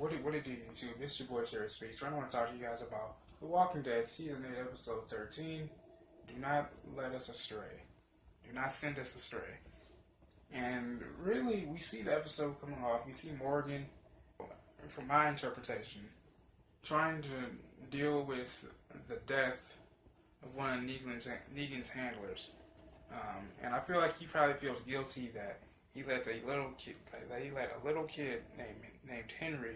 What it do, YouTube? This your boy Sherry Speaks. I want to talk to you guys about The Walking Dead Season 8, Episode 13. Do not let us astray. Do not send us astray. And really, we see the episode coming off. We see Morgan, from my interpretation, trying to deal with the death of one of Negan's handlers. And I feel like he probably feels guilty that he let a little kid named Henry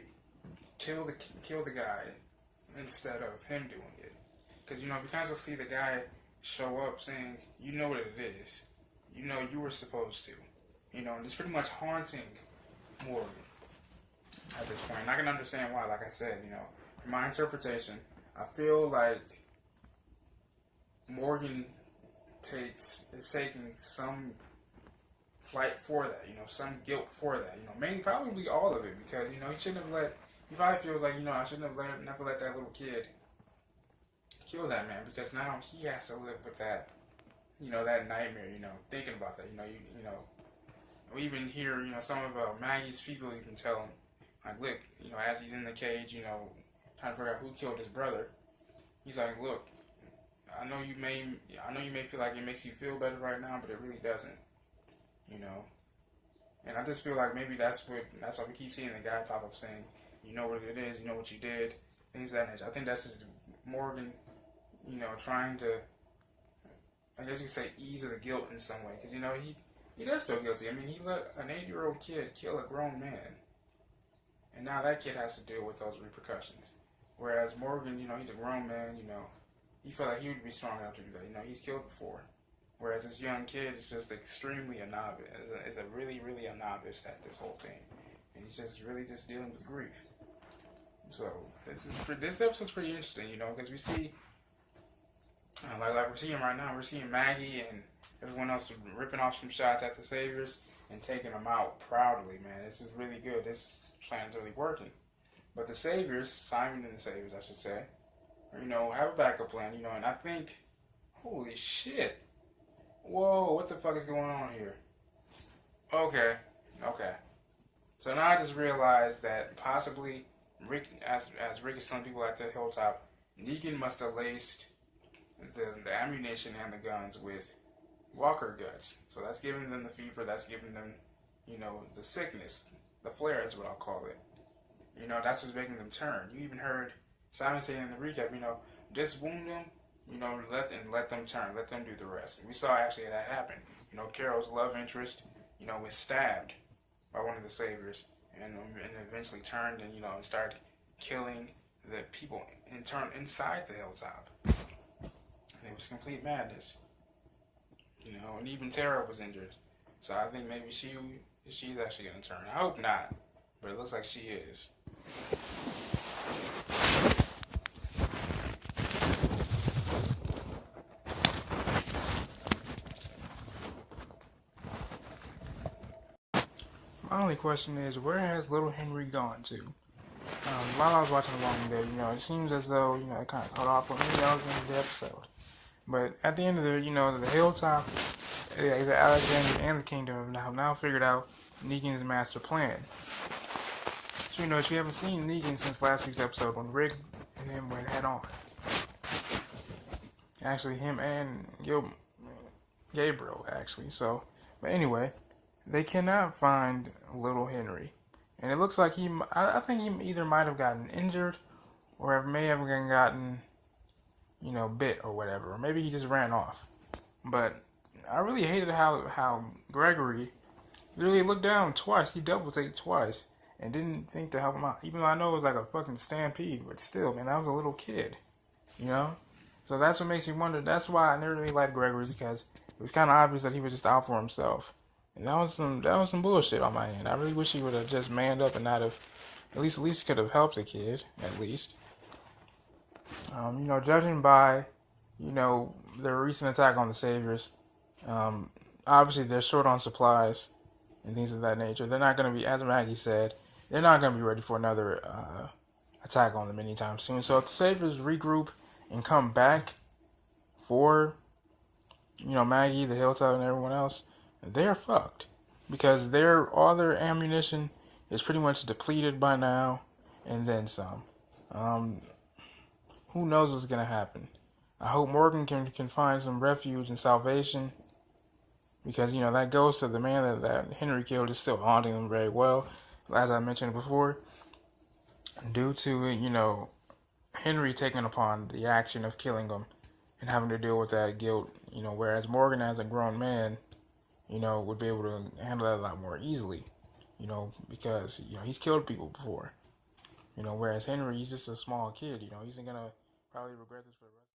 kill the guy instead of him doing it. Because you kind of see the guy show up saying, "You know what it is. You know you were supposed to." And it's pretty much haunting Morgan at this point. And I can understand why. Like I said, from my interpretation, I feel like Morgan is taking some flight for that, some guilt for that, mainly probably all of it, because, he shouldn't have he probably feels like, I shouldn't have never let that little kid kill that man, because now he has to live with that, that nightmare, thinking about that, we even hear, some of Maggie's people even tell him, like, look, as he's in the cage, trying to figure out who killed his brother, he's like, look, I know you may feel like it makes you feel better right now, but it really doesn't. And I just feel like maybe that's why we keep seeing the guy pop up saying, you know what it is, you know what you did, things of that nature. I think that's just Morgan, trying to, I guess you could say, ease the guilt in some way. Because, he does feel guilty. I mean, he let an 8-year-old kid kill a grown man. And now that kid has to deal with those repercussions. Whereas Morgan, he's a grown man, he felt like he would be strong enough to do that. He's killed before. Whereas this young kid is just extremely a novice, is a really, really a novice at this whole thing. And he's just really just dealing with grief. So, this episode's pretty interesting, because we see, like we're seeing right now, we're seeing Maggie and everyone else ripping off some shots at the Saviors and taking them out proudly, man. This is really good. This plan's really working. But the Saviors, Simon and the Saviors, I should say, have a backup plan, and I think, holy shit. Whoa, what the fuck is going on here? Okay. So now I just realized that possibly Rick, as Rick is telling people at the Hilltop, Negan must have laced the ammunition and the guns with walker guts. So that's giving them the fever, that's giving them, the sickness, the flare is what I'll call it. That's what's making them turn. You even heard Simon saying in the recap, just wound them, let them turn, let them do the rest. We saw actually that happen. Carol's love interest, was stabbed by one of the Saviors, and eventually turned and started killing the people inside the Hilltop. And it was complete madness. And even Tara was injured. So I think maybe she's actually gonna turn. I hope not, but it looks like she is. My only question is, where has little Henry gone to? While I was watching The Walking Dead, it seems as though, it kind of cut off when maybe I was in the episode. But at the end of the Hilltop, Alexandria and the Kingdom have now figured out Negan's master plan. So, if you haven't seen Negan since last week's episode when Rick and him went head on. Actually, him and Gabriel, actually. So, but anyway, they cannot find little Henry. And it looks like I think he either might have gotten injured or may have gotten, bit or whatever. Or maybe he just ran off. But I really hated how Gregory really looked down twice. He double-taked twice and didn't think to help him out. Even though I know it was like a fucking stampede. But still, man, that was a little kid. So that's what makes me wonder. That's why I never really liked Gregory, because it was kind of obvious that he was just out for himself. And that was some bullshit on my end. I really wish he would have just manned up and not have, at least could have helped the kid, at least. Judging by, their recent attack on the Saviors, obviously they're short on supplies and things of that nature. They're not going to be, as Maggie said, they're not going to be ready for another attack on them anytime soon. So if the Saviors regroup and come back for, Maggie, the Hilltop, and everyone else, they're fucked, because all their ammunition is pretty much depleted by now. and then some. Um, who knows what's gonna happen? I hope Morgan can find some refuge and salvation, because that ghost of the man that Henry killed is still haunting him very well, as I mentioned before, due to Henry taking upon the action of killing him and having to deal with that guilt. Whereas Morgan, as a grown man, would be able to handle that a lot more easily. Because he's killed people before. Whereas Henry, he's just a small kid. He's gonna probably regret this for the rest.